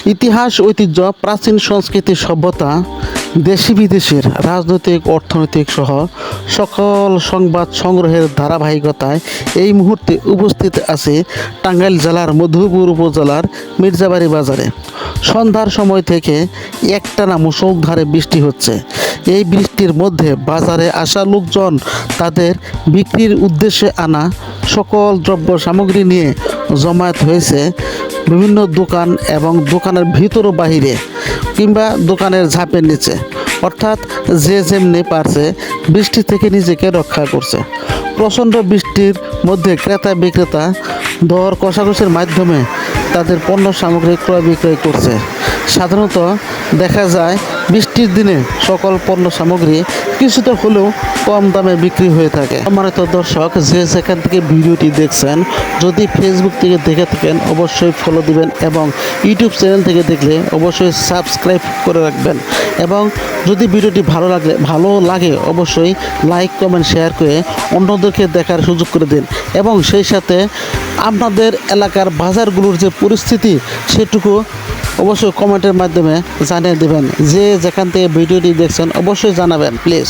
ইতিহাস, ঐতিহ্য, প্রাচীন সংস্কৃতি, সভ্যতা, দেশি বিদেশের রাজনৈতিক, অর্থনৈতিক সহ সকল সংবাদ সংগ্রহের ধারাবাহিকতায় এই মুহূর্তে উপস্থিত আছে টাঙ্গাইল জেলার মধুপুর উপজেলার মির্জাবাড়ি বাজারে। সন্ধ্যার সময় থেকে একটানা মুষলধারে বৃষ্টি হচ্ছে। এই বৃষ্টির মধ্যে বাজারে আসা লোকজন তাদের বিক্রির উদ্দেশ্যে আনা সকল দ্রব্য সামগ্রী নিয়ে জমায়েত হয়েছে বিভিন্ন দোকান এবং দোকানের ভিতর ও বাহিরে কিংবা দোকানের ঝাঁপের নিচে, অর্থাৎ যে যেমনি পারছে বৃষ্টি থেকে নিজেকে রক্ষা করছে। প্রচণ্ড বৃষ্টির মধ্যে ক্রেতা বিক্রেতা দর কষাকষির মাধ্যমে তাদের পণ্য সামগ্রী ক্রয় বিক্রয় করছে। সাধারণত দেখা যায় বৃষ্টির দিনে সকল পণ্য সামগ্রী কিছুটা হলেও কম দামে বিক্রি হয়ে থাকে। সম্মানিত দর্শক, যে যেখান থেকে ভিডিওটি দেখছেন, যদি ফেসবুক থেকে দেখে থাকেন অবশ্যই ফলো দিবেন এবং ইউটিউব চ্যানেল থেকে দেখলে অবশ্যই সাবস্ক্রাইব করে রাখবেন এবং যদি ভিডিওটি ভালো লাগে অবশ্যই লাইক কমেন্ট শেয়ার করে অন্যদেরকে দেখার সুযোগ করে দিন এবং সেই সাথে আপনাদের এলাকার বাজারগুলোর যে পরিস্থিতি সেটুকু অবশ্যই কমেন্টের মাধ্যমে জানিয়ে দেবেন। যে যেখান থেকে ভিডিওটি দেখছেন অবশ্যই জানাবেন প্লিজ।